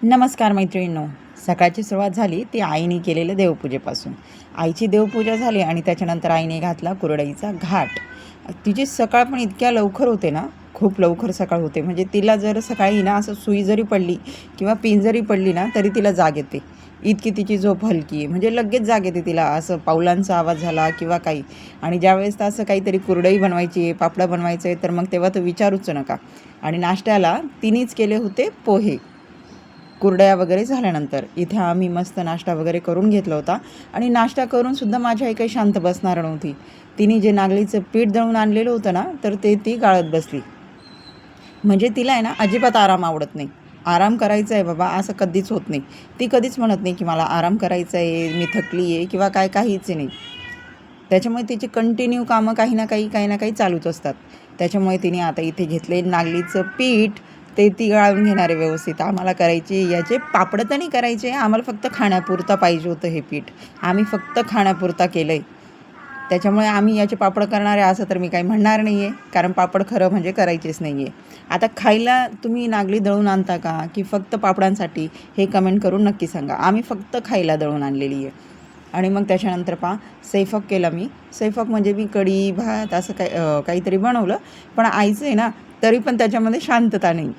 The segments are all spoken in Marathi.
नमस्कार मैत्रिणींनो. सकाळची सुरुवात झाली ती आईने केलेल्या देवपूजेपासून. आईची देवपूजा झाली आणि त्याच्यानंतर आईने घातला कुरडईचा घाट. तिची सकाळ पण इतक्या लवकर होते ना, खूप लवकर सकाळ होते. म्हणजे तिला जर सकाळी ना असं सुई जरी पडली किंवा पिन जरी पडली ना तरी तिला जाग येते. इतकी तिची झोप हलकी आहे, म्हणजे लगेच जाग येते तिला. असं पावलांचा आवाज झाला किंवा काही. आणि ज्यावेळेस तर असं काहीतरी कुरडई बनवायची आहे, पापडं बनवायचं आहे, तर मग तेव्हा तर विचारूच नका. आणि नाश्त्याला तिनेच केले होते पोहे. कुरडया वगैरे झाल्यानंतर इथे आम्ही मस्त नाश्ता वगैरे करून घेतला होता. आणि नाश्ता करूनसुद्धा माझी आई काही शांत बसणार नव्हती. तिने जे नागलीचं पीठ दळून आणलेलं होतं ना, तर ती गाळत बसली. म्हणजे तिला आहे ना अजिबात आराम आवडत नाही. आराम करायचा आहे बाबा असं कधीच होत नाही. ती कधीच म्हणत नाही की मला आराम करायचा आहे, मी थकली आहे किंवा काहीच नाही. त्याच्यामुळे तिची कंटिन्यू कामं काही ना काही चालूच असतात. त्याच्यामुळे तिने आता इथे घेतले नागलीचं पीठ. ती गाळून घेणारे व्यवस्थित. आम्हाला करायचे याचे पापड तर नाही करायचे, आम्हाला फक्त खाण्यापुरता पाहिजे होतं हे पीठ. आम्ही फक्त खाण्यापुरता केलं आहे. त्याच्यामुळे आम्ही याचे पापड करणार आहे असं तर मी काही म्हणणार नाही आहे, कारण पापड खरं म्हणजे करायचेच नाही आहे. आता खायला तुम्ही नागली दळून आणता का की फक्त पापडांसाठी, हे कमेंट करून नक्की सांगा. आम्ही फक्त खायला दळून आणलेली आहे. आणि मग त्याच्यानंतर स्वयंपाक केला मी. स्वयंपाक म्हणजे मी कढी भात असं काहीतरी बनवलं. पण आईचं आहे ना, तरी पण त्याच्यामध्ये शांतता नाही.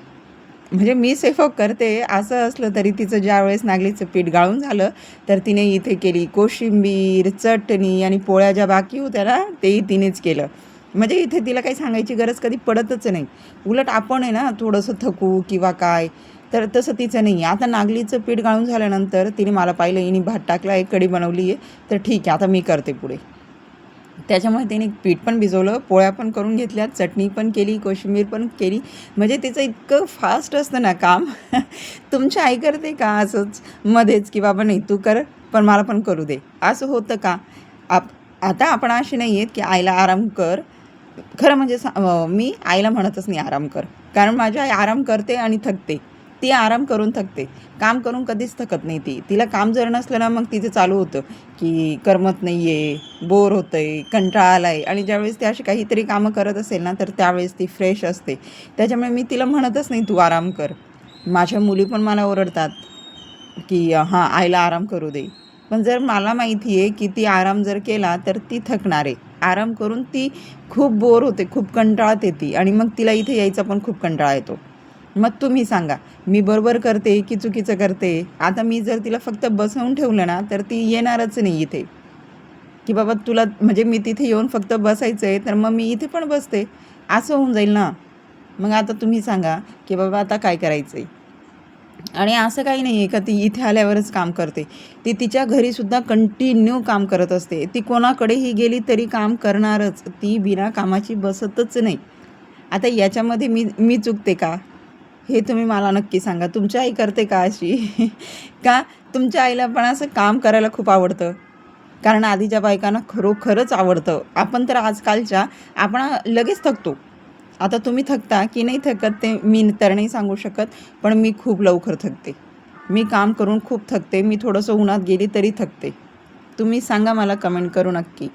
म्हणजे मी स्वयंपाक करते असं असलं तरी तिचं ज्यावेळेस नागलीचं पीठ गाळून झालं तर तिने इथे केली कोशिंबीर, चटणी आणि पोळ्या ज्या बाकी होत्या ना तेही तिनेच केलं. म्हणजे इथे तिला काही सांगायची गरज कधी पडतच नाही. उलट आपण आहे ना थोडंसं थकू किंवा काय, तर तसं तिचं नाही आहे. आता नागलीचं पीठ गाळून झाल्यानंतर तिने मला पाहिलं, हिने भात टाकला आहे, कढी बनवली आहे, तर ठीक आहे आता मी करते पुढे. त्याच्यामुळे तिने पीठ पण भिजवलं, पोळ्या पण करून घेतल्या, चटणी पण केली, कोशिंबीर पण केली. म्हणजे तिचं इतकं फास्ट असतं ना काम. तुमची आई करते का असंच मध्येच की बाबा नाही तू कर पण मला पण करू दे, असं होतं का? आता आपण अशी नाही आहेत की आईला आराम कर. खरं म्हणजे मी आईला म्हणतच नाही आराम कर, कारण माझी आई आराम करते आणि थकते. ती आराम करून थकते, काम करून कधीच थकत नाही ती. तिला काम जर नसलं ना मग तिचं चालू होतं की करमत नाही आहे, बोर होतं आहे, कंटाळा आला आहे. आणि ज्यावेळेस ती अशी काहीतरी कामं करत असेल ना तर त्यावेळेस ती फ्रेश असते. त्याच्यामुळे मी तिला म्हणतच नाही तू आराम कर. माझ्या मुली पण मला ओरडतात की हां आईला आराम करू दे. पण जर मला माहिती आहे की ती आराम जर केला तर ती थकणार आहे. आराम करून ती खूप बोर होते, खूप कंटाळते ती. आणि मग तिला इथे यायचा पण खूप कंटाळा येतो. मग तुम्ही सांगा, मी बरोबर करते की चुकीचं करते? आता मी जर तिला फक्त बसवून ठेवलं ना तर ती येणारच नाही इथे. की बाबा तुला म्हणजे मी तिथे येऊन फक्त बसायचं आहे तर मग मी इथे पण बसते, असं होऊन जाईल ना. मग आता तुम्ही सांगा की बाबा आता काय करायचं आहे? आणि असं काही नाही आहे का ती इथे आल्यावरच काम करते. ती तिच्या घरीसुद्धा कंटिन्यू काम करत असते. ती कोणाकडेही गेली तरी काम करणारच. ती बिना कामाची बसतच नाही. आता याच्यामध्ये मी चुकते का? हे तुम्ही मला नक्की सांगा. तुमची आई करते का अशी? का तुमच्या आईला पण असं काम करायला खूप आवडतं? कारण आधीच्या बायकांना खरोखरच आवडतं. आपण तर आजकालच्या आपण लगेच थकतो. आता तुम्ही थकता की नाही थकत ते मी तर नाही सांगू शकत, पण मी खूप लवकर थकते. मी काम करून खूप थकते. मी थोडंसं उन्हात गेली तरी थकते. तुम्ही सांगा मला कमेंट करू नक्की.